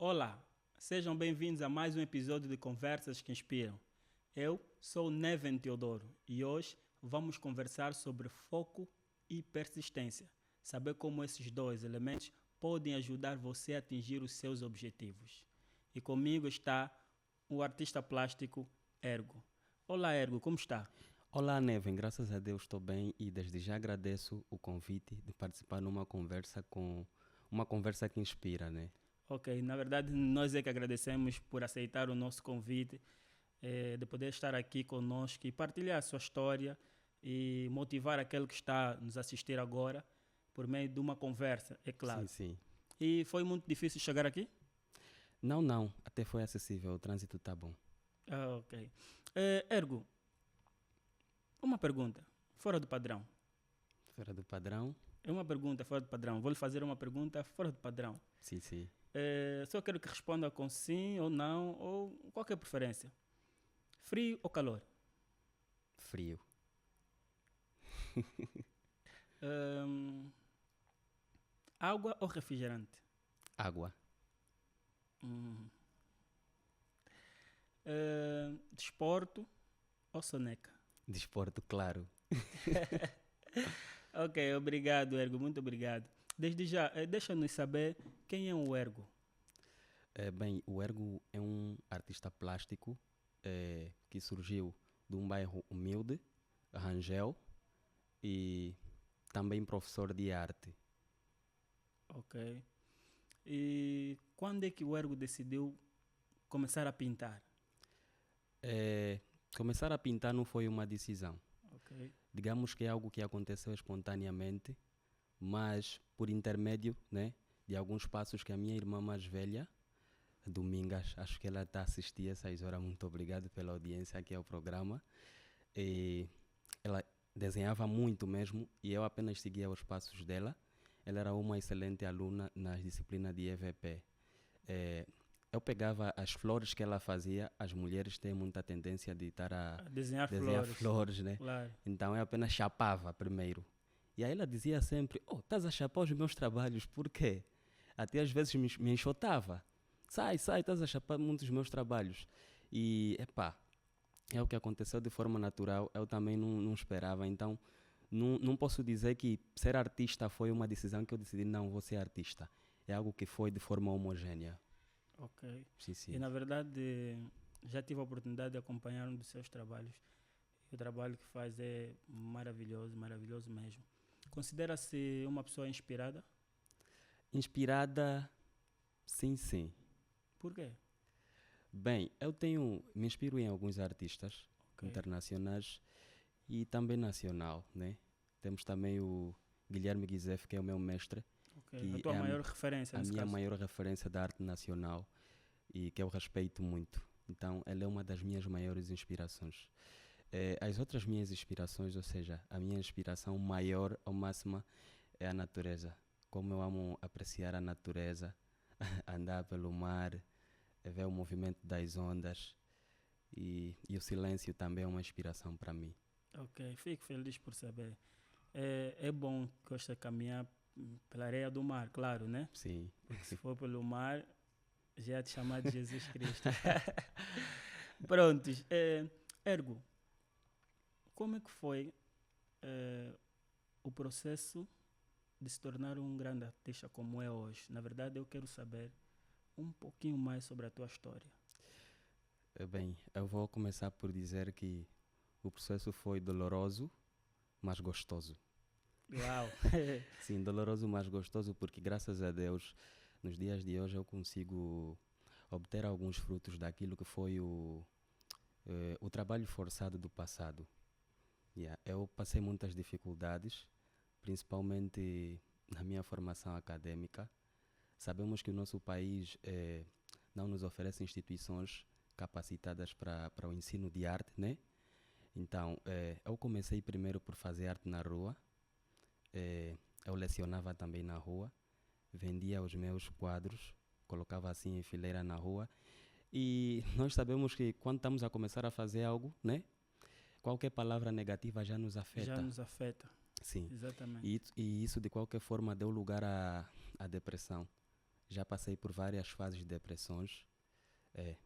Olá, sejam bem-vindos a mais um episódio de Conversas que Inspiram. Eu sou o Neven Teodoro e hoje vamos conversar sobre foco e persistência. Saber como esses dois elementos podem ajudar você a atingir os seus objetivos. E comigo está o artista plástico Ergo. Olá Ergo, como está? Olá, Neven, graças a Deus estou bem e desde já agradeço o convite de participar numa conversa uma conversa que inspira, né? Ok, na verdade nós é que agradecemos por aceitar o nosso convite, de poder estar aqui conosco e partilhar a sua história e motivar aquele que está a nos assistir agora por meio de uma conversa, é Sim, claro. sim. E foi muito difícil chegar aqui? Não, até foi acessível, o trânsito tá bom. Ah, ok. Ergo, uma pergunta fora do padrão. Fora do padrão? É uma pergunta fora do padrão. Vou lhe fazer uma pergunta fora do padrão. Sim, sim. Só quero que responda com sim ou não ou qualquer preferência. Frio ou calor? Frio. Ahn, água ou refrigerante? Água. Hum. Desporto ou soneca? Desporto, claro. Ok, obrigado, Ergo, muito obrigado. Desde já, deixa-nos saber quem é o Ergo. Bem, o Ergo é um artista plástico que surgiu de um bairro humilde, Rangel, e também professor de arte. Ok. E quando é que o Ergo decidiu começar a pintar? Eh, Começar a pintar não foi uma decisão. Ok. Digamos que é algo que aconteceu espontaneamente, mas por intermédio, né, de alguns passos que a minha irmã mais velha, Domingas, acho que ela está a assistir essas horas, muito obrigado pela audiência aqui ao programa, e ela desenhava muito mesmo e eu apenas seguia os passos dela. Ela era uma excelente aluna nas disciplinas de EVP. Eh, eu pegava as flores que ela fazia, as mulheres têm muita tendência de estar a A desenhar desenhar flores, flores, né? claro. Então eu apenas chapava primeiro. E aí ela dizia sempre: "Oh, estás a chapar os meus trabalhos, por quê?" Até às vezes me enxotava. Sai, estás a chapar muitos meus trabalhos. E, epá, é o que aconteceu de forma natural, eu também não esperava. Então, não posso dizer que ser artista foi uma decisão que eu decidi, não, vou ser artista. É algo que foi de forma homogénea. Ok. Sim, E sim. na verdade, já tive a oportunidade de acompanhar um dos seus trabalhos. E o trabalho que faz é maravilhoso, maravilhoso mesmo. Considera-se uma pessoa inspirada? Inspirada, sim, sim. Por quê? Bem, me inspiro em alguns artistas Ok, internacionais e também nacional, né? Temos também o Guilherme Guizef, que é o meu mestre, ok. A que tua é maior referência a nesse minha caso? maior referência da arte nacional e que eu respeito muito. Então, ele é uma das minhas maiores inspirações. As outras minhas inspirações, ou seja, a minha inspiração maior ou máxima é a natureza. Como eu amo apreciar a natureza, andar pelo mar, ver o movimento das ondas e o silêncio também é uma inspiração para mim. Ok, fico feliz por saber. É bom que gosta de caminhar pela areia do mar, claro, né? Sim. Porque se for pelo mar, já é te chamar de Jesus Cristo. Prontos. Ergo, como é que foi eh, o processo de se tornar um grande artista como é hoje? Na verdade, eu quero saber um pouquinho mais sobre a tua história. Bem, eu vou começar por dizer que o processo foi doloroso, mas gostoso. Uau! Sim, doloroso, mas gostoso, porque graças a Deus, nos dias de hoje eu consigo obter alguns frutos daquilo que foi o trabalho forçado do passado. Yeah, eu passei muitas dificuldades, principalmente na minha formação acadêmica. Sabemos que o nosso país não nos oferece instituições capacitadas para o ensino de arte, né? Então, eu comecei primeiro por fazer arte na rua. Eu lecionava também na rua, vendia os meus quadros, colocava assim em fileira na rua. E nós sabemos que quando estamos a começar a fazer algo, né? Qualquer palavra negativa já nos Já afeta. nos afeta, Sim. exatamente. E isso de qualquer forma deu lugar à depressão. Já passei por várias fases de depressões. É.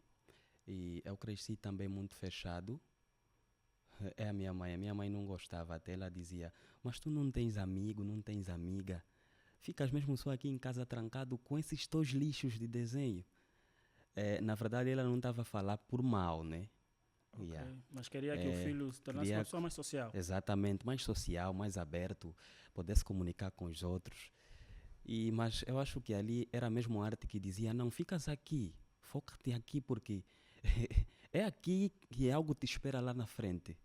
E eu cresci também muito fechado. É a minha mãe. A minha mãe não gostava. Até ela dizia: mas tu não tens amigo, não tens amiga. Ficas mesmo só aqui em casa trancado com esses teus lixos de desenho. Na verdade, ela não estava a falar por mal, né? Ok. Yeah. Mas queria que o filho se tornasse queria uma pessoa mais social. Exatamente, mais social, mais aberto, pudesse comunicar com os outros. Mas eu acho que ali era mesmo a arte que dizia: não, ficas aqui, foca-te aqui, porque é aqui que algo te espera lá na frente.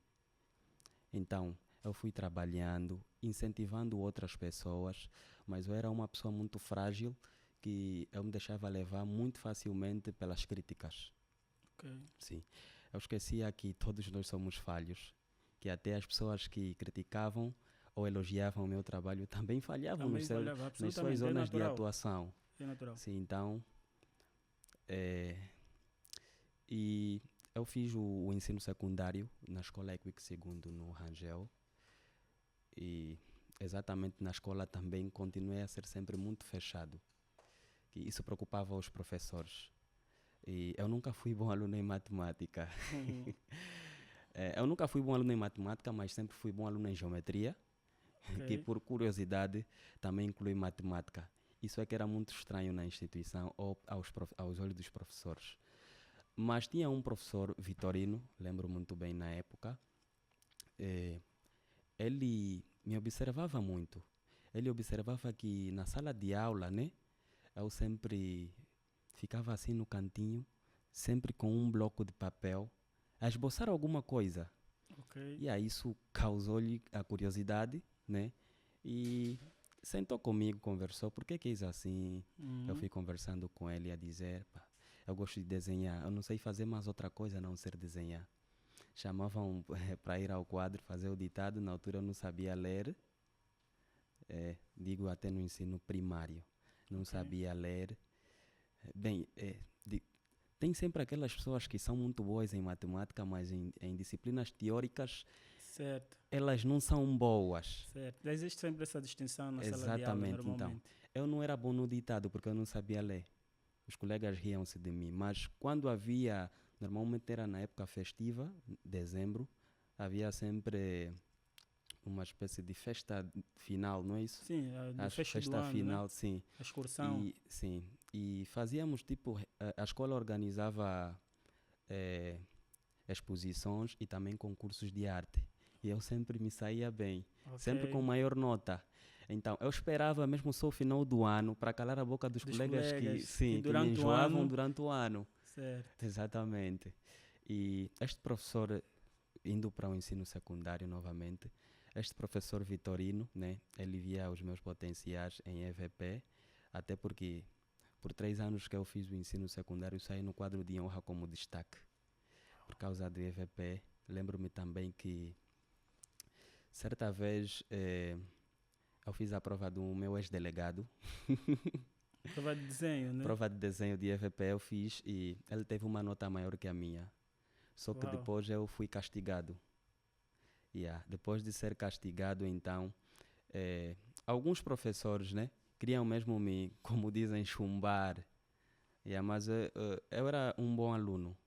Então, eu fui trabalhando, incentivando outras pessoas, mas eu era uma pessoa muito frágil, que eu me deixava levar muito facilmente pelas críticas. Ok. Sim. Eu esquecia que todos nós somos falhos, que até as pessoas que criticavam ou elogiavam o meu trabalho também falhavam Também falhava, nas suas absolutamente. É zonas de natural. atuação. É natural. Sim, então, e eu fiz o ensino secundário na escola Equique II no Rangel, e exatamente na escola também continuei a ser sempre muito fechado, que isso preocupava os professores. E eu nunca fui bom aluno em matemática. Uhum. Eu nunca fui bom aluno em matemática, mas sempre fui bom aluno em geometria, que Ok. por curiosidade também inclui matemática. Isso é que era muito estranho na instituição ou aos olhos dos professores. Mas tinha um professor, Vitorino, lembro muito bem na época, ele me observava muito. Ele observava que na sala de aula, né, eu sempre ficava assim no cantinho, sempre com um bloco de papel, a esboçar alguma coisa. Ok. E aí isso causou-lhe a curiosidade, né? E sentou comigo, conversou. Por que é isso assim? Eu Uhum. fui conversando com ele a dizer: pá, eu gosto de desenhar, eu não sei fazer mais outra coisa a não ser desenhar. Chamavam para ir ao quadro fazer o ditado, na altura eu não sabia ler, digo até no ensino primário, não Ok. sabia ler. Bem, tem sempre aquelas pessoas que são muito boas em matemática, mas em disciplinas teóricas Certo. elas não são boas. Certo. Existe sempre essa distinção na sala de aula, Exatamente, então. normalmente. Eu não era bom no ditado porque eu não sabia ler. Os colegas riam-se de mim, mas quando havia, normalmente era na época festiva, dezembro, havia sempre uma espécie de festa final, não é isso? Sim, do Acho fecho do festa ano, né? final, sim. A excursão. Sim, e fazíamos tipo, a escola organizava exposições e também concursos de arte. E eu sempre me saía bem, sempre com Ok. maior nota. Então, eu esperava mesmo só o final do ano para calar a boca dos Dos colegas que, colegas que sim, que me durante o enjoavam ano. durante o ano. Certo. Exatamente. E este professor, indo para o ensino secundário novamente, este professor Vitorino, né, ele via os meus potenciais em EVP, até porque por 3 anos que eu fiz o ensino secundário, saí no quadro de honra como destaque. Por causa do EVP, lembro-me também que certa vez eu fiz a prova do meu ex-delegado. Prova de desenho, né? Prova de desenho de EVP eu fiz e ele teve uma nota maior que a minha. Só que Uau. depois eu fui castigado. Depois de ser castigado, então, alguns professores, né, queriam mesmo me, como dizem, chumbar. Mas eu era um bom aluno.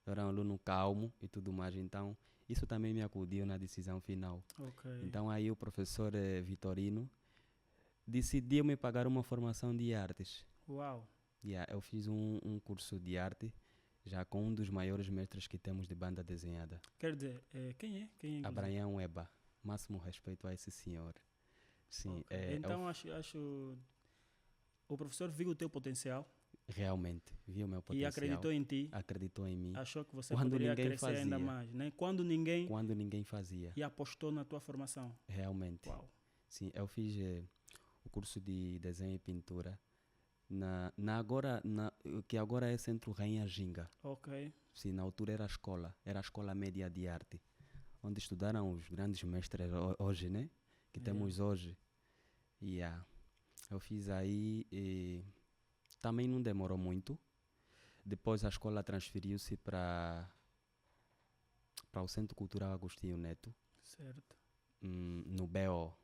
Eu era um aluno calmo e tudo mais, então isso também me acudiu na decisão final. Ok. Então aí o professor Vitorino decidiu me pagar uma formação de artes. Uau. Eu fiz um curso de arte já com um dos maiores mestres que temos de banda desenhada, Quer dizer, quem é? Quem é, inclusive? Abraham Eba. Máximo respeito a esse senhor. Sim, Ok. Então, acho o professor viu o teu potencial realmente viu o meu e potencial, acreditou em ti. acreditou em mim Achou que você quando poderia ninguém crescer ainda fazia, mais, né? Quando ninguém quando ninguém fazia, e apostou na tua formação. realmente. Uau. Sim, eu fiz o curso de desenho e pintura que agora é Centro Rainha Ginga. Ok. Sim, na altura era a escola média de arte, onde estudaram os grandes mestres hoje, né? Que temos hoje. Eu fiz aí e também não demorou muito. Depois a escola transferiu-se para o Centro Cultural Agostinho Neto, Certo. no BO.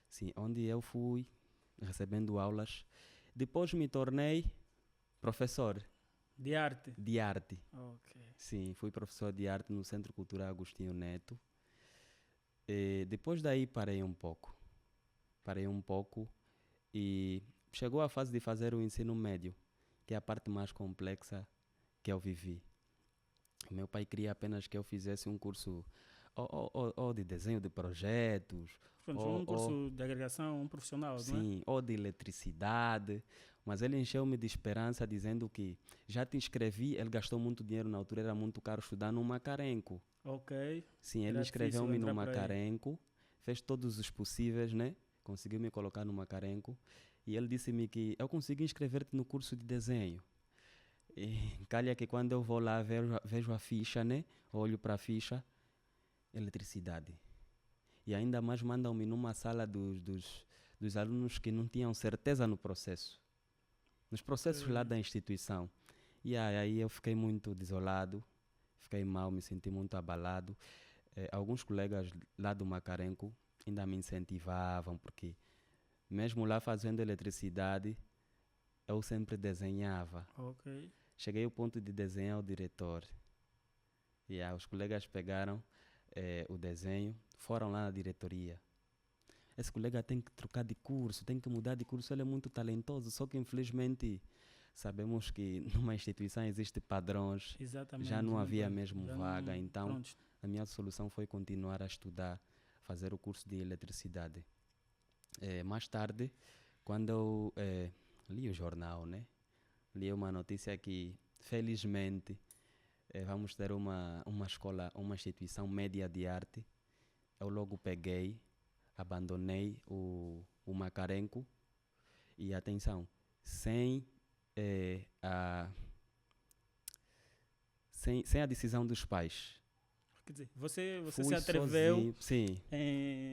Sim, onde eu fui recebendo aulas. Depois me tornei professor De arte? de arte. Ok. Sim, fui professor de arte no Centro Cultural Agostinho Neto. E depois daí parei um pouco. Parei um pouco e chegou a fase de fazer o ensino médio, que é a parte mais complexa que eu vivi. Meu pai queria apenas que eu fizesse um curso ou de desenho de projetos, Pronto, ou, um ou curso de agregação, um profissional, não é? sim, ou de eletricidade, mas ele encheu-me de esperança dizendo que já te inscrevi, ele gastou muito dinheiro na altura, era muito caro estudar no Macarenco. Ok. Sim, ele Era difícil inscreveu-me no entrar por aí. Macarenco, fez todos os possíveis, né? Conseguiu me colocar no Macarenco e ele disse-me que eu consigo inscrever-te no curso de desenho. E calha que quando eu vou lá vejo a ficha, né? Olho para a ficha, eletricidade. E ainda mais mandam-me numa sala dos alunos que não tinham certeza no processo. Nos processos lá Ok. da instituição. E aí eu fiquei muito desolado, fiquei mal, me senti muito abalado. Alguns colegas lá do Macarenco ainda me incentivavam, porque mesmo lá fazendo eletricidade, eu sempre desenhava. Ok. Cheguei ao ponto de desenhar o diretor. E os colegas pegaram o desenho, foram lá na diretoria. Esse colega tem que trocar de curso, tem que mudar de curso, ele é muito talentoso, só que infelizmente sabemos que numa instituição existem padrões, já Exatamente. não Não havia pode. mesmo Já vaga, não. então Pronto. a minha solução foi continuar a estudar, fazer o curso de eletricidade. Mais tarde, quando eu li o jornal, né, li uma notícia que, felizmente, vamos ter uma escola, uma instituição média de arte. Eu logo peguei, abandonei o Macarenco e, atenção, sem, sem a decisão dos pais. Quer dizer, você se Fui atreveu sozinho, sim,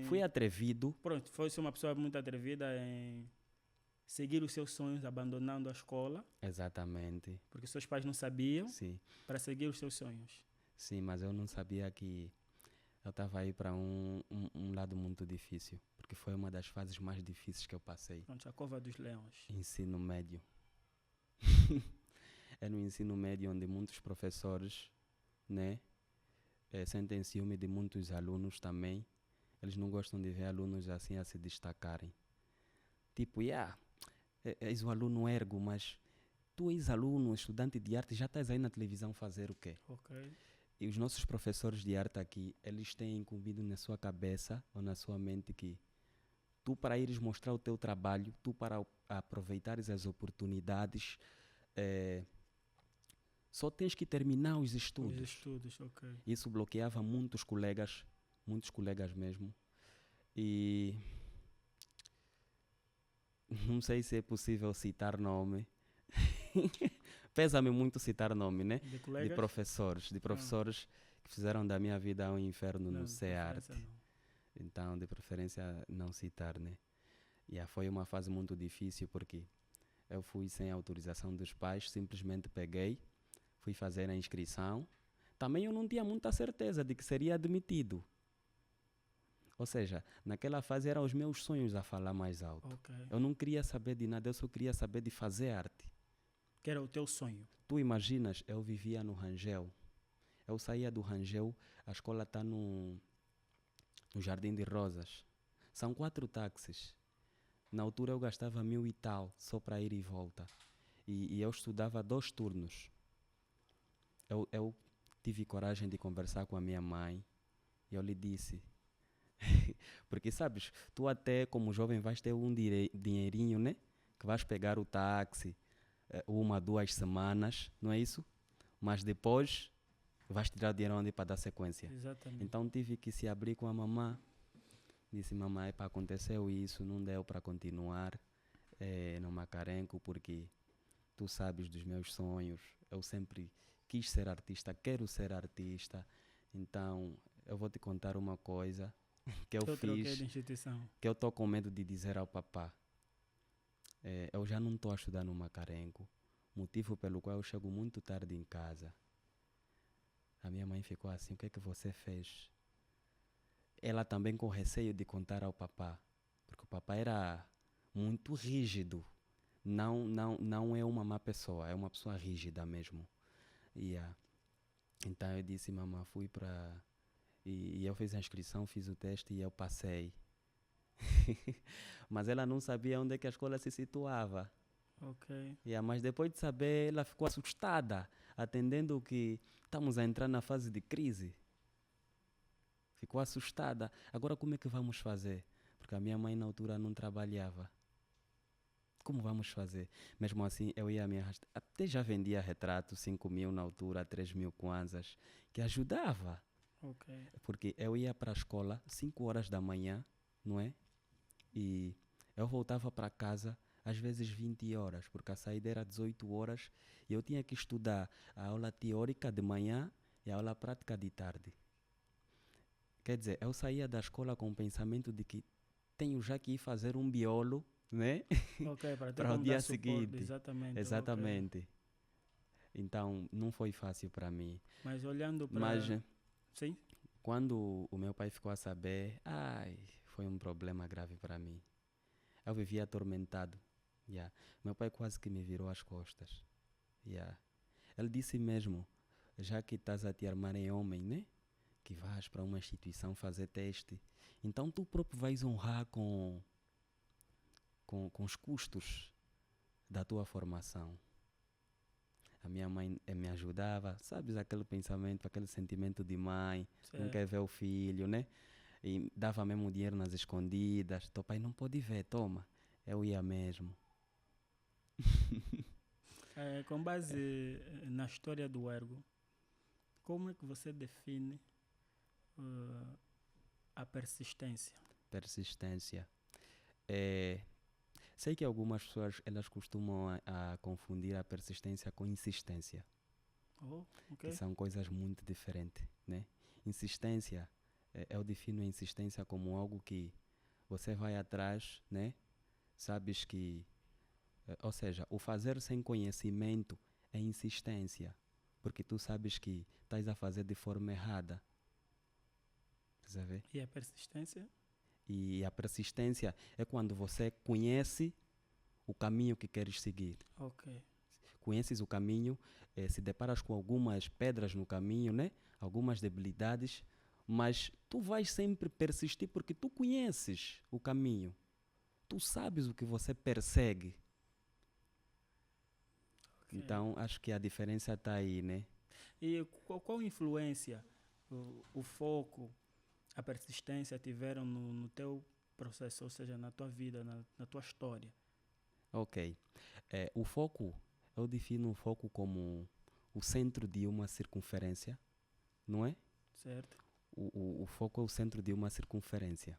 fui em. atrevido, Pronto, foi uma pessoa muito atrevida em seguir os seus sonhos, abandonando a escola, exatamente, porque seus pais não sabiam, sim, para seguir os seus sonhos. sim, mas eu não sabia que eu estava aí para um lado muito difícil, porque foi uma das fases mais difíceis que eu passei. Pronto, a cova dos leões. Ensino médio. É no ensino médio onde muitos professores, né, sentem ciúme de muitos alunos também. Eles não gostam de ver alunos assim a se destacarem. Tipo, és o aluno ergo, mas tu és aluno, estudante de arte, já estás aí na televisão fazer o quê? Ok. E os nossos professores de arte aqui, eles têm incumbido na sua cabeça ou na sua mente que tu, para ires mostrar o teu trabalho, tu, para aproveitares as oportunidades, só tens que terminar os Os estudos. estudos, ok. Isso bloqueava muitos colegas mesmo. E não sei se é possível citar nome. Pesa-me muito citar nome, né? De De colegas? professores, que fizeram da minha vida um inferno no Não, de preferência CEARTE. não. Então, de preferência, não citar, né? Foi uma fase muito difícil porque eu fui sem autorização dos pais, simplesmente peguei, fui fazer a inscrição. Também eu não tinha muita certeza de que seria admitido. Ou seja, naquela fase eram os meus sonhos a falar mais alto. Ok. Eu não queria saber de nada, eu só queria saber de fazer arte. Que era o teu sonho. Tu imaginas, eu vivia no Rangel. Eu saía do Rangel, a escola está no Jardim de Rosas. São 4 táxis. Na altura eu gastava 1000 e tal, só para ir e volta. E eu estudava 2 turnos. Eu tive coragem de conversar com a minha mãe e eu lhe disse, porque sabes, tu até como jovem vais ter um dinheirinho, né? Que vais pegar o táxi 1, 2 semanas, não é isso? Mas depois vais tirar o dinheiro onde para dar sequência. Exatamente. Então tive que se abrir com a mamã. Disse, mamãe, aconteceu isso, não deu para continuar no Macarenco, porque tu sabes dos meus sonhos. Eu sempre quis ser artista, quero ser artista. Então eu vou te contar uma coisa que eu troquei de fiz, instituição. que eu estou com medo de dizer ao papá. Eu já não estou a estudar no Macarenco, motivo pelo qual eu chego muito tarde em casa. A minha mãe ficou assim, o que é que você fez? Ela também com receio de contar ao papá, porque o papá era muito rígido, não é uma má pessoa, é uma pessoa rígida mesmo. Yeah. Então eu disse, mamãe, fui para... E eu fiz a inscrição, fiz o teste e eu passei. Mas ela não sabia onde é que a escola se situava. Ok. Yeah, mas depois de saber, ela ficou assustada, atendendo que estamos a entrar na fase de crise. Ficou assustada. Agora como é que vamos fazer? Porque a minha mãe na altura não trabalhava. Como vamos fazer? Mesmo assim, eu ia me arrastar. Até já vendia retrato, 5.000 na altura, 3.000 kwanzas, que ajudava. Ok. Porque eu ia para a escola 5 horas da manhã, não é? E eu voltava para casa às vezes 20 horas, porque a saída era 18 horas e eu tinha que estudar a aula teórica de manhã e a aula prática de tarde. Quer dizer, eu saía da escola com o pensamento de que tenho já que ir fazer um biolo, né? Ok, para ter Para o como dar dia suporte. seguinte. Exatamente. Exatamente. Ok. Então, não foi fácil para mim. Mas olhando Mas para... Sim? quando o meu pai ficou a saber, foi um problema grave para mim. Eu vivia atormentado. Yeah. Meu pai quase que me virou as costas. Yeah. Ele disse mesmo, já que estás a te armar em homem, né? Que vais para uma instituição fazer teste, então tu próprio vais honrar com os custos da tua formação. A minha mãe me ajudava, sabes, aquele pensamento, aquele sentimento de mãe, não quer ver o filho, né? E dava mesmo dinheiro nas escondidas. Teu pai não pode ver, toma. Eu ia mesmo. Com base na história do ergo, como é que você define a persistência? Persistência. Sei que algumas pessoas elas costumam a confundir a persistência com insistência. Okay. Que são coisas muito diferentes, né? Insistência, eu defino a insistência como algo que você vai atrás, né? Sabes que, ou seja, o fazer sem conhecimento é insistência, porque tu sabes que estás a fazer de forma errada. Estás a ver? E a persistência? E a persistência é quando você conhece o caminho que queres seguir. Ok. Conheces o caminho, se deparas com algumas pedras no caminho, né? Algumas debilidades, mas tu vais sempre persistir porque tu conheces o caminho. Tu sabes o que você persegue. Okay. Então, acho que a diferença está aí, né? E qual influência o foco, a persistência tiveram no teu processo, ou seja, na tua vida, na tua história? Ok. O foco, eu defino o foco como o centro de uma circunferência, não é? Certo. O foco é o centro de uma circunferência.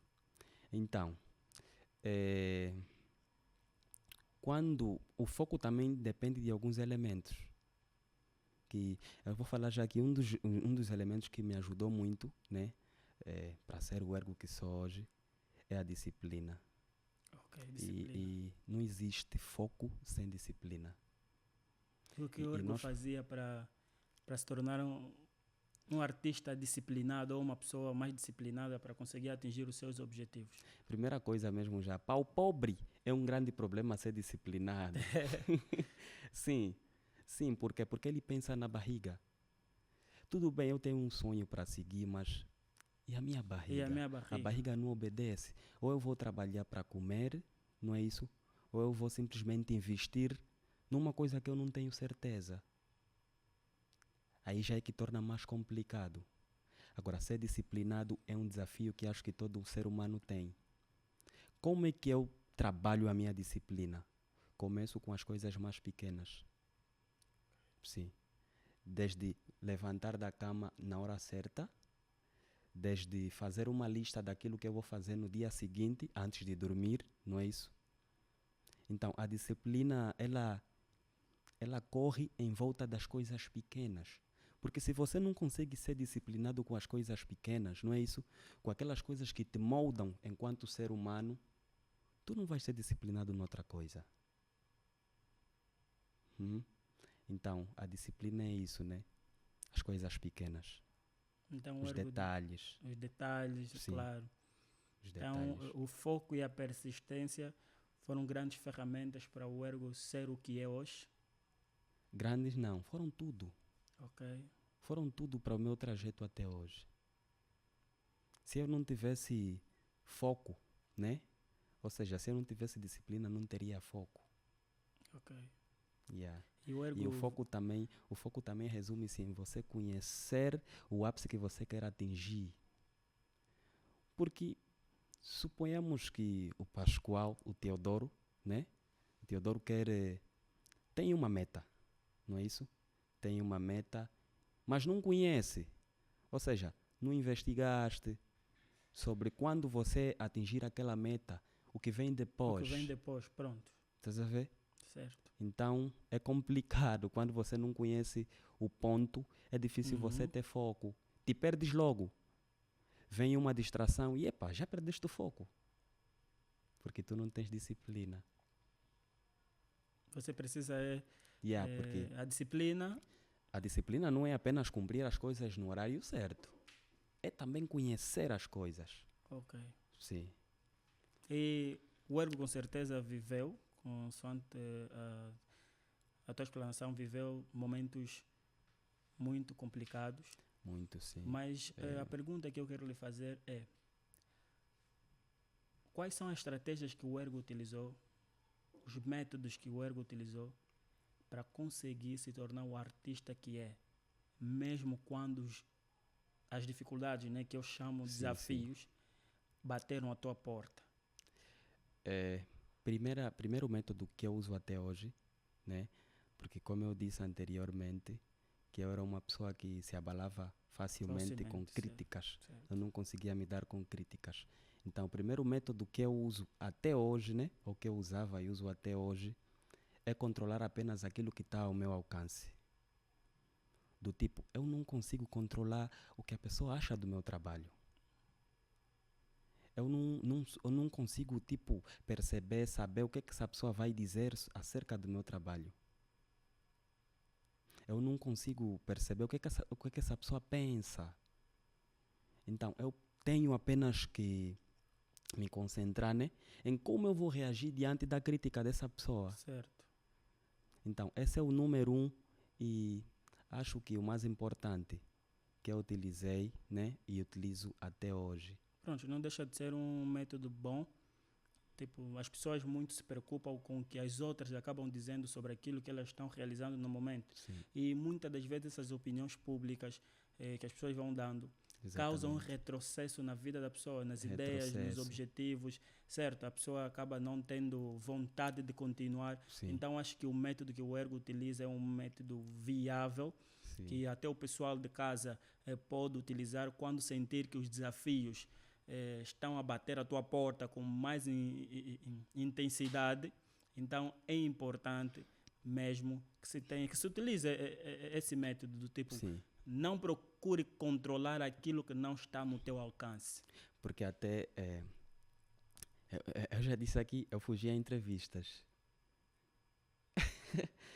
Então, quando o foco também depende de alguns elementos, que eu vou falar já aqui, um dos elementos que me ajudou muito, né, para ser o ergo que sou hoje, é a disciplina. Ok, disciplina. E não existe foco sem disciplina. O que o ergo fazia para se tornar um artista disciplinado ou uma pessoa mais disciplinada para conseguir atingir os seus objetivos? Primeira coisa mesmo já, para o pobre é um grande problema ser disciplinado. Sim, porque ele pensa na barriga. Tudo bem, eu tenho um sonho para seguir, mas e a minha barriga? A barriga não obedece. Ou eu vou trabalhar para comer, não é isso? Ou eu vou simplesmente investir numa coisa que eu não tenho certeza. Aí já é que torna mais complicado. Agora, ser disciplinado é um desafio que acho que todo ser humano tem. Como é que eu trabalho a minha disciplina? Começo com as coisas mais pequenas. Sim. Desde levantar da cama na hora certa, desde fazer uma lista daquilo que eu vou fazer no dia seguinte, antes de dormir, não é isso? Então, a disciplina, ela corre em volta das coisas pequenas. Porque se você não consegue ser disciplinado com as coisas pequenas, não é isso? Com aquelas coisas que te moldam enquanto ser humano, tu não vais ser disciplinado noutra coisa. Então, a disciplina é isso, né? As coisas pequenas. Então, os detalhes. Os detalhes, sim, claro. Os então, detalhes. o foco e a persistência foram grandes ferramentas para o Ergo ser o que é hoje? Grandes não, foram tudo. Ok, Foram tudo para o meu trajeto até hoje. Se eu não tivesse foco, né? Ou seja, se eu não tivesse disciplina, não teria foco. ok. Yeah. E o E Ergo, o foco também resume-se em você conhecer o ápice que você quer atingir. Porque suponhamos que o Pascoal, o Teodoro, né? O Teodoro tem uma meta, não é isso? Tem uma meta, mas não conhece. Ou seja, não investigaste sobre quando você atingir aquela meta, o que vem o depois. que vem depois, pronto, Estás a ver? certo. Então é complicado quando você não conhece o ponto, é difícil você ter foco. Te perdes logo. Vem uma distração e epa, já perdeste o foco. Porque tu não tens disciplina. Você precisa Porque a disciplina. a disciplina não é apenas cumprir as coisas no horário certo. É também conhecer as coisas. Ok. Sim. E o Ergo com certeza viveu, consoante a tua explanação, viveu momentos muito complicados. Muito sim. Mas a pergunta que eu quero lhe fazer é: quais são as estratégias que o Ergo utilizou, os métodos que o Ergo utilizou para conseguir se tornar o artista que é, mesmo quando as dificuldades, né, que eu chamo de Sim, desafios, bateram à tua porta? Primeiro método que eu uso até hoje, né? Porque como eu disse anteriormente, que eu era uma pessoa que se abalava facilmente com Facilmente, críticas. certo. Eu não conseguia me dar com críticas. Então, o primeiro método que eu uso até hoje, né? Ou que eu usava e uso até hoje, é controlar apenas aquilo que está ao meu alcance. Do tipo, eu não consigo controlar o que a pessoa acha do meu trabalho. Eu não consigo, tipo, perceber, saber o que essa pessoa vai dizer acerca do meu trabalho. Eu não consigo perceber o que essa pessoa pensa. Então, eu tenho apenas que me concentrar, né, em como eu vou reagir diante da crítica dessa pessoa. Certo. Então, esse é o número 1 e acho que o mais importante que eu utilizei, né, e utilizo até hoje. Pronto, não deixa de ser um método bom. Tipo, as pessoas muito se preocupam com o que as outras acabam dizendo sobre aquilo que elas estão realizando no momento. Sim, E muitas das vezes essas opiniões públicas que as pessoas vão dando causam um exatamente. retrocesso na vida da pessoa, nas ideias, nos Retrocesso. objetivos, certo? A pessoa acaba não tendo vontade de continuar. Sim, Então, acho que o método que o Ergo utiliza é um método viável, sim, que até o pessoal de casa pode utilizar quando sentir que os desafios estão a bater a tua porta com mais intensidade. Então é importante mesmo que se utilize esse método do tipo, sim. não procure controlar aquilo que não está no teu alcance. Porque até, eu já disse aqui, eu fugia a entrevistas.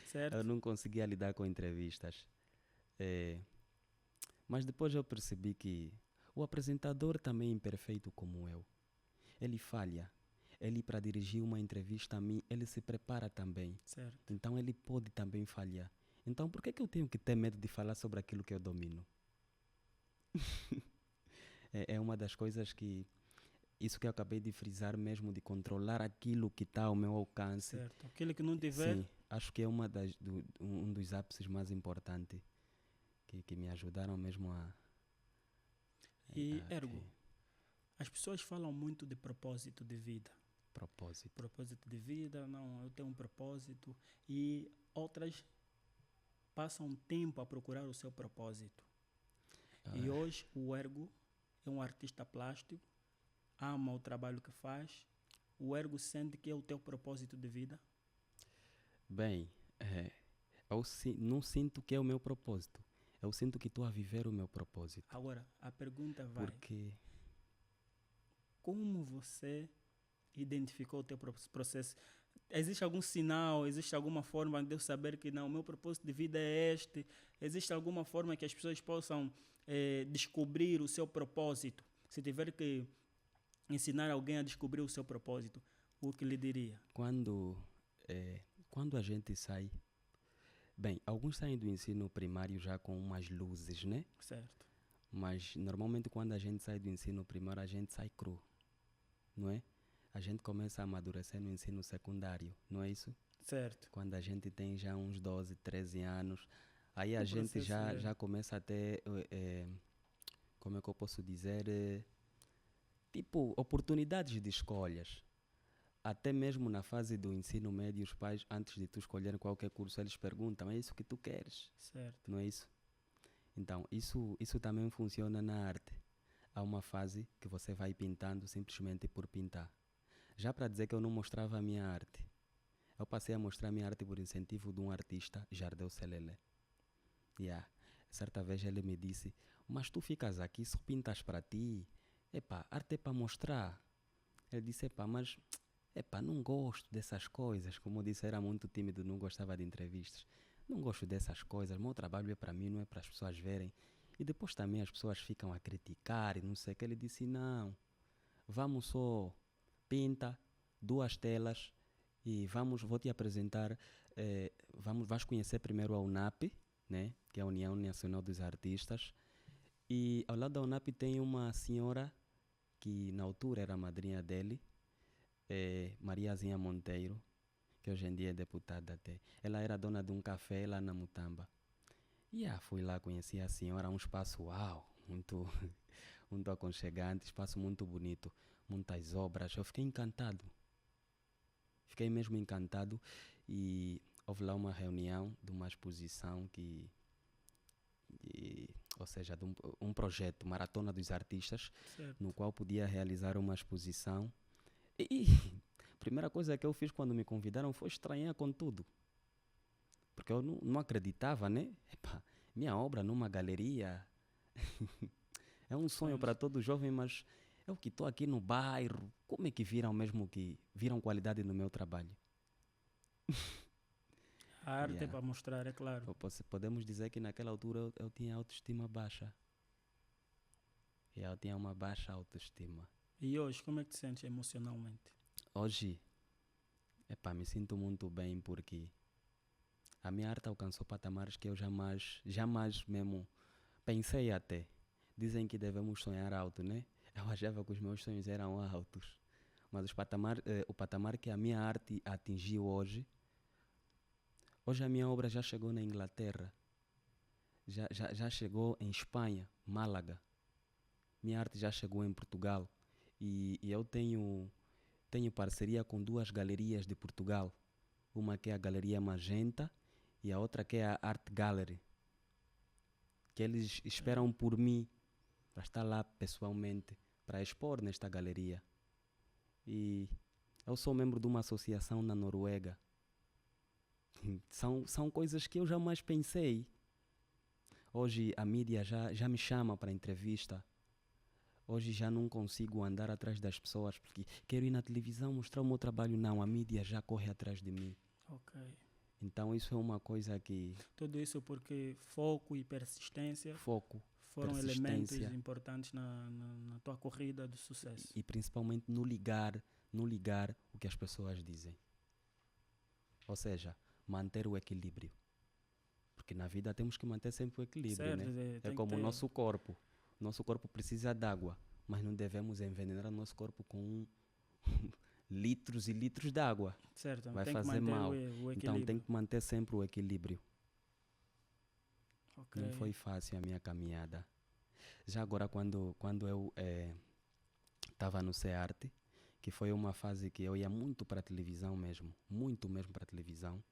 Certo? Eu não conseguia lidar com entrevistas. Mas depois eu percebi que o apresentador também é imperfeito como eu. Ele falha. Ele, para dirigir uma entrevista a mim, ele se prepara também. Certo. Então ele pode também falhar. Então por que eu tenho que ter medo de falar sobre aquilo que eu domino? É uma das coisas que... Isso que eu acabei de frisar mesmo, de controlar aquilo que está ao meu alcance. Certo. Aquele que não tiver, Sim, acho que é um dos ápices mais importantes que me ajudaram mesmo a... e a Ergo. As pessoas falam muito de propósito de vida. propósito. Propósito de vida, não, eu tenho um propósito. E outras passam tempo a procurar o seu propósito. E hoje o Ergo é um artista plástico, ama o trabalho que faz. O Ergo sente que é o teu propósito de vida. Bem, eu não sinto que é o meu propósito. Eu sinto que estou a viver o meu propósito. Agora, a pergunta vai: Porque, como você identificou o teu processo? Existe algum sinal, existe alguma forma de eu saber que não, o meu propósito de vida é este? Existe alguma forma que as pessoas possam descobrir o seu propósito? Se tiver que ensinar alguém a descobrir o seu propósito, o que lhe diria? Quando a gente sai... Bem, alguns saem do ensino primário já com umas luzes, né? Certo. Mas normalmente quando a gente sai do ensino primário, a gente sai cru, não é? A gente começa a amadurecer no ensino secundário, não é isso? Certo. Quando a gente tem já uns 12, 13 anos, aí a Um gente processo já, lento. já começa a ter, como é que eu posso dizer, tipo, oportunidades de escolhas. Até mesmo na fase do ensino médio, os pais, antes de tu escolher qualquer curso, eles perguntam, é isso que tu queres? Certo. Não é isso? Então, isso também funciona na arte. Há uma fase que você vai pintando simplesmente por pintar. Já para dizer que eu não mostrava a minha arte, eu passei a mostrar a minha arte por incentivo de um artista, Jardel Celele. Yeah. Certa vez ele me disse, mas tu ficas aqui, só pintas para ti. Epá, arte é para mostrar. Ele disse, mas não gosto dessas coisas. Como eu disse, era muito tímido, não gostava de entrevistas. Não gosto dessas coisas, meu trabalho é para mim, não é para as pessoas verem. E depois também as pessoas ficam a criticar e não sei o que. Ele disse, não, vamos só, pinta 2 telas e vou te apresentar, vais conhecer primeiro a UNAP, né, que é a União Nacional dos Artistas. E ao lado da UNAP tem uma senhora que na altura era a madrinha dele, Mariazinha Monteiro, que hoje em dia é deputada até. Ela era dona de um café lá na Mutamba. E fui lá, conheci a senhora, um espaço, muito, muito aconchegante, espaço muito bonito, muitas obras. Eu fiquei encantado. Fiquei mesmo encantado e houve lá uma reunião de uma exposição ou seja, de um projeto, Maratona dos Artistas, Certo. no qual podia realizar uma exposição. E a primeira coisa que eu fiz quando me convidaram foi estranhar com tudo. Porque eu não acreditava, né? Minha obra numa galeria é um sonho para todo jovem, mas eu que estou aqui no bairro, como é que viram qualidade no meu trabalho? A arte é Yeah. para mostrar, é claro. Podemos dizer que naquela altura eu tinha autoestima baixa. Eu tinha uma baixa autoestima. E hoje, como é que te sentes emocionalmente? Hoje, me sinto muito bem porque a minha arte alcançou patamares que eu jamais mesmo pensei até. Dizem que devemos sonhar alto, né? Eu achava que os meus sonhos eram altos. Mas o patamar que a minha arte atingiu hoje a minha obra já chegou na Inglaterra. Já chegou em Espanha, Málaga. Minha arte já chegou em Portugal. E eu tenho parceria com 2 galerias de Portugal. Uma que é a Galeria Magenta e a outra que é a Art Gallery. Que eles esperam por mim para estar lá pessoalmente, para expor nesta galeria. E eu sou membro de uma associação na Noruega. São coisas que eu jamais pensei. Hoje a mídia já me chama para entrevista. Hoje já não consigo andar atrás das pessoas porque quero ir na televisão mostrar o meu trabalho. Não, a mídia já corre atrás de mim. Ok. Então isso é uma coisa que... Tudo isso porque foco e persistência foram elementos persistência. importantes na tua corrida de sucesso. E principalmente no ligar o que as pessoas dizem. Ou seja, manter o equilíbrio. Porque na vida temos que manter sempre o equilíbrio, Certo, né? É como o nosso corpo. Nosso corpo precisa de água, mas não devemos envenenar o nosso corpo com litros e litros de água. Certo, Vai tem fazer que manter mal. o equilíbrio. Então tem que manter sempre o equilíbrio. Okay. Não foi fácil a minha caminhada. Já agora, quando eu estava no CEARTE, que foi uma fase que eu ia muito para a televisão mesmo, muito mesmo para a televisão,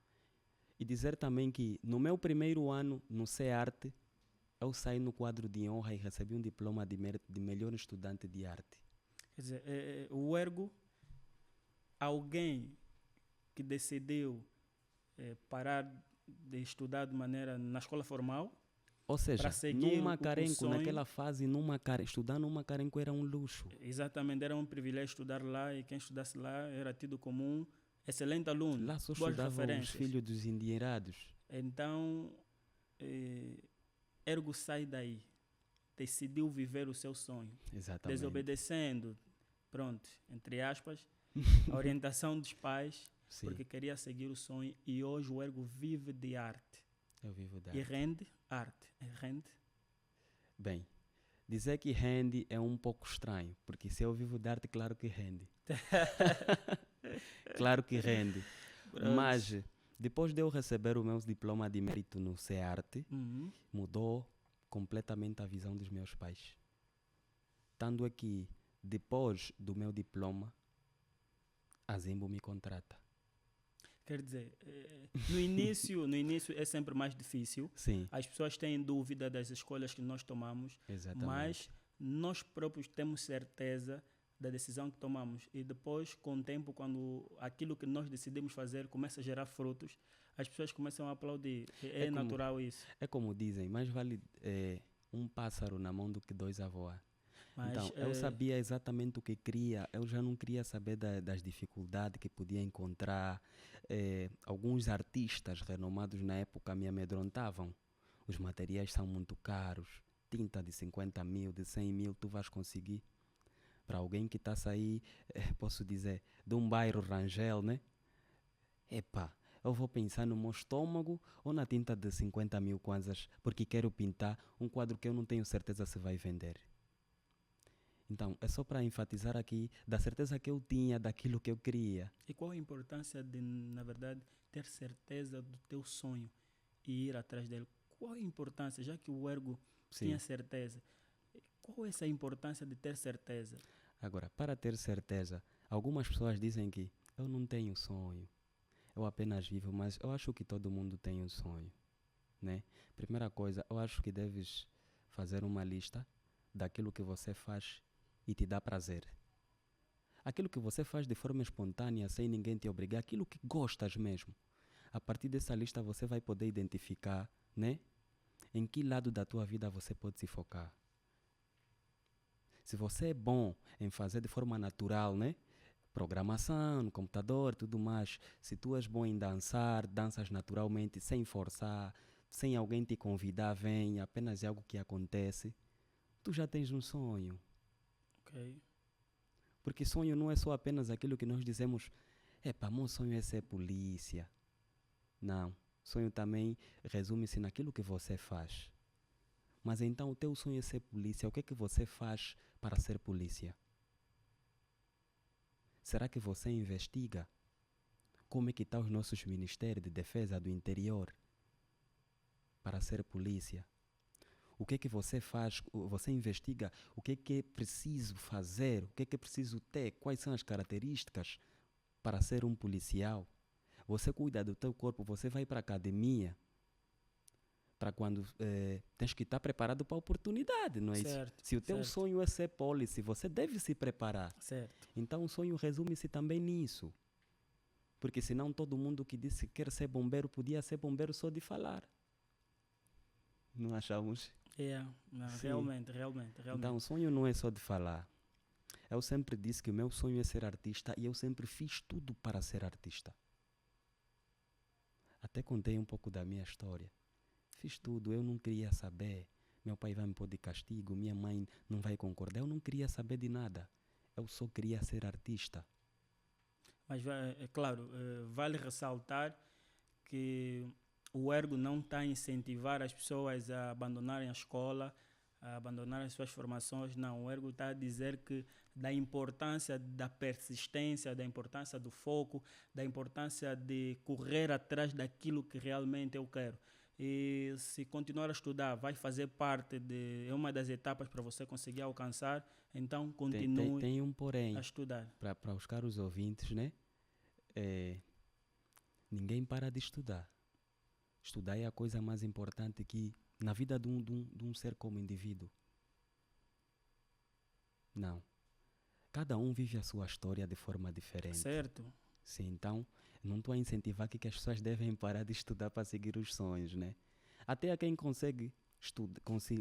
e dizer também que no meu primeiro ano no CEARTE, eu saí no quadro de honra e recebi um diploma de mérito de melhor estudante de arte. Quer dizer, o Ergo, alguém que decidiu parar de estudar de maneira na escola formal, ou seja, numa Carenco, naquela fase, estudar numa Carenco era um luxo. Exatamente, era um privilégio estudar lá e quem estudasse lá era tido como um excelente aluno. Lá só estudavam os filhos dos endinheirados. Então, Ergo sai daí, decidiu viver o seu sonho. Exatamente. Desobedecendo, pronto, entre aspas, A orientação dos pais, Sim, porque queria seguir o sonho e hoje o Ergo vive de arte. eu vivo da E arte. rende arte. E rende. Bem, dizer que rende é um pouco estranho, porque se eu vivo de arte, claro que rende. Claro que rende. Mas depois de eu receber o meu diploma de mérito no CEARTE, Uhum. mudou completamente a visão dos meus pais. Tanto é que, depois do meu diploma, a Zimbo me contrata. Quer dizer, no início é sempre mais difícil. Sim, As pessoas têm dúvida das escolhas que nós tomamos, exatamente. mas nós próprios temos certeza da decisão que tomamos. E depois, com o tempo, quando aquilo que nós decidimos fazer começa a gerar frutos, as pessoas começam a aplaudir. É como- natural isso. É como dizem, mais vale um pássaro na mão do que dois a voar. Mas Então, eu sabia exatamente o que queria, eu já não queria saber das dificuldades que podia encontrar. Alguns artistas renomados na época me amedrontavam. Os materiais são muito caros, tinta de 50 mil, de 100 mil, tu vais conseguir. Para alguém que está a sair, posso dizer, de um bairro Rangel, né? Epá, eu vou pensar no meu estômago ou na tinta de 50 mil kwanzas, porque quero pintar um quadro que eu não tenho certeza se vai vender. Então, é só para enfatizar aqui da certeza que eu tinha daquilo que eu queria. e qual a importância de, na verdade, ter certeza do teu sonho e ir atrás dele? Qual a importância, já que o Ergo tinha Sim. certeza? Qual é essa importância de ter certeza? Agora, para ter certeza, algumas pessoas dizem que eu não tenho sonho, eu apenas vivo, mas eu acho que todo mundo tem um sonho, né? Primeira coisa, eu acho que deves fazer uma lista daquilo que você faz e te dá prazer. Aquilo que você faz de forma espontânea, sem ninguém te obrigar, aquilo que gostas mesmo. A partir dessa lista você vai poder identificar, né? Em que lado da tua vida você pode se focar. Se você é bom em fazer de forma natural, né? Programação, no computador, tudo mais. Se tu és bom em dançar, danças naturalmente, sem forçar, sem alguém te convidar, vem, apenas é algo que acontece, tu já tens um sonho. Ok? Porque sonho não é só apenas aquilo que nós dizemos, meu sonho é ser polícia. Não. Sonho também resume-se naquilo que você faz. Mas então o teu sonho é ser polícia. O que é que você faz para ser polícia? Será que você investiga como é que estão os nossos ministérios de defesa do interior para ser polícia? O que é que você faz? Você investiga o que é preciso fazer, o que é preciso ter, quais são as características para ser um policial? Você cuida do teu corpo, você vai para a academia para quando tens que estar preparado para a oportunidade, não é isso? Certo. Se o teu certo, sonho é ser policy, você deve se preparar. certo. Então o sonho resume-se também nisso. Porque senão todo mundo que disse que quer ser bombeiro podia ser bombeiro só de falar. Não achamos? Não, Sim. realmente. Então o sonho não é só de falar. Eu sempre disse que o meu sonho é ser artista e eu sempre fiz tudo para ser artista. Até contei um pouco da minha história. Fiz tudo, eu não queria saber. Meu pai vai me pôr de castigo, minha mãe não vai concordar. Eu não queria saber de nada. Eu só queria ser artista. Mas, é claro, vale ressaltar que o Ergo não está a incentivar as pessoas a abandonarem a escola, a abandonarem as suas formações. Não, o Ergo está a dizer que da importância da persistência, da importância do foco, da importância de correr atrás daquilo que realmente eu quero. E se continuar a estudar, vai fazer parte de uma das etapas para você conseguir alcançar, então continue Tem um a porém, estudar. para os caros ouvintes, né? Ninguém para de estudar. Estudar é a coisa mais importante que na vida de um ser como indivíduo. Não. Cada um vive a sua história de forma diferente. Certo? Sim, então não estou a incentivar que as pessoas devem parar de estudar para seguir os sonhos, né? Até a quem consegue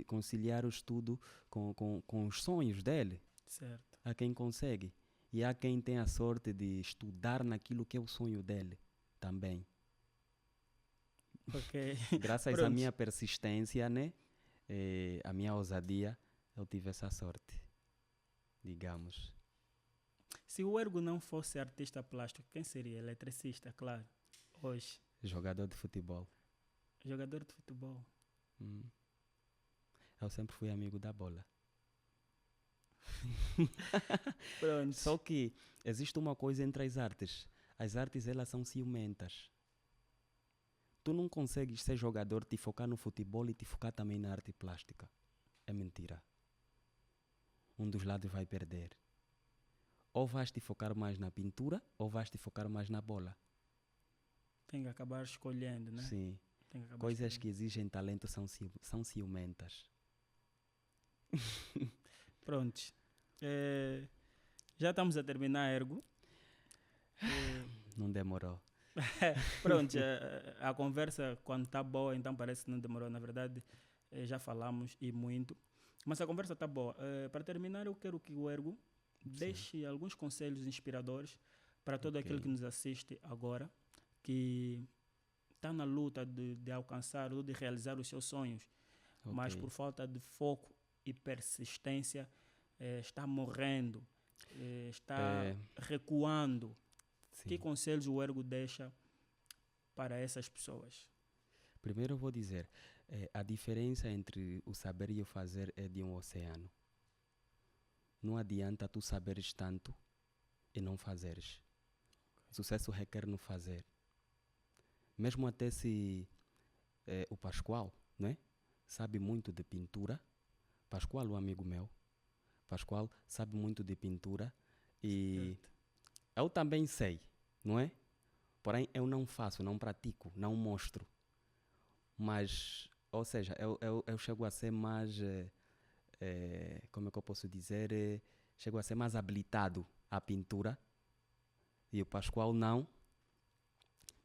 conciliar o estudo com os sonhos dele. Certo. Há quem consegue. E há quem tem a sorte de estudar naquilo que é o sonho dele também. Ok. Graças à Pronto. minha persistência, né? A minha ousadia, eu tive essa sorte, digamos. Se o Ergo não fosse artista plástico, quem seria? Eletricista, claro. Hoje. Jogador de futebol. Jogador de futebol. Eu sempre fui amigo da bola. Pronto. Só que existe uma coisa entre as artes. As artes, elas são ciumentas. Tu não consegues ser jogador, te focar no futebol e te focar também na arte plástica. É mentira. Um dos lados vai perder. Ou vais te focar mais na pintura, ou vais te focar mais na bola. Tem que acabar escolhendo, né? Sim. Tem que acabar Coisas escolhendo. que exigem talento são ciumentas. Pronto. Já estamos a terminar, Ergo. Não demorou. Pronto, a conversa, quando está boa, então parece que não demorou. Na verdade, já falamos e muito. Mas a conversa está boa. Para terminar, eu quero que o Ergo deixe alguns conselhos inspiradores para todo aquele que nos assiste agora, que está na luta de alcançar ou de realizar os seus sonhos, mas por falta de foco e persistência está morrendo, está recuando. Sim. Que conselhos o Ergo deixa para essas pessoas? Primeiro eu vou dizer, a diferença entre o saber e o fazer é de um oceano. Não adianta tu saberes tanto e não fazeres. Sucesso requer no fazer. Mesmo até se o Pascoal, não é? Sabe muito de pintura. Pascoal, um amigo meu. Pascoal sabe muito de pintura e eu também sei, não é? Porém, eu não faço, não pratico, não mostro. Mas, ou seja, eu chego a ser mais, como é que eu posso dizer? Chego a ser mais habilitado à pintura e o Pascoal não.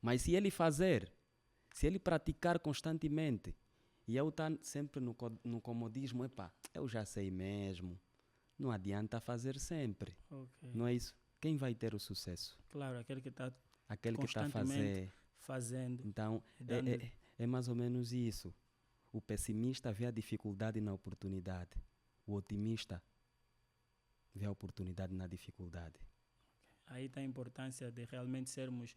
Mas se ele fazer, se ele praticar constantemente e eu estar sempre no comodismo, eu já sei mesmo. Não adianta fazer sempre. Não é isso? Quem vai ter o sucesso? Claro, aquele que está Aquele que está a fazer. fazendo. Então, é mais ou menos isso. O pessimista vê a dificuldade na oportunidade. O otimista vê a oportunidade na dificuldade. Aí está a importância de realmente sermos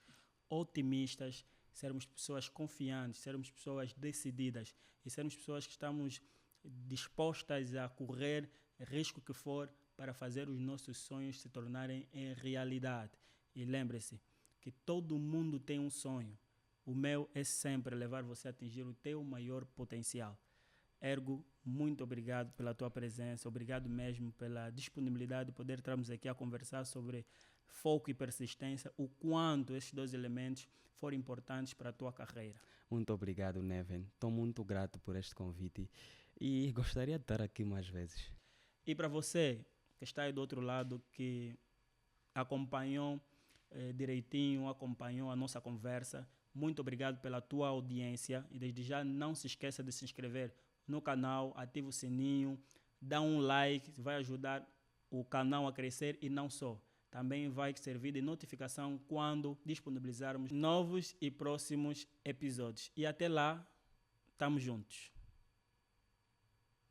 otimistas, sermos pessoas confiantes, sermos pessoas decididas e sermos pessoas que estamos dispostas a correr risco que for para fazer os nossos sonhos se tornarem em realidade. E lembre-se que todo mundo tem um sonho. O meu é sempre levar você a atingir o teu maior potencial. Ergo, muito obrigado pela tua presença, obrigado mesmo pela disponibilidade de poder estarmos aqui a conversar sobre foco e persistência, o quanto esses dois elementos foram importantes para a tua carreira. Muito obrigado, Neven. Estou muito grato por este convite e gostaria de estar aqui mais vezes. E para você que está aí do outro lado, que acompanhou direitinho, acompanhou a nossa conversa, muito obrigado pela tua audiência e desde já não se esqueça de se inscrever no canal, ativa o sininho, dá um like, vai ajudar o canal a crescer e não só. Também vai servir de notificação quando disponibilizarmos novos e próximos episódios. E até lá, estamos juntos.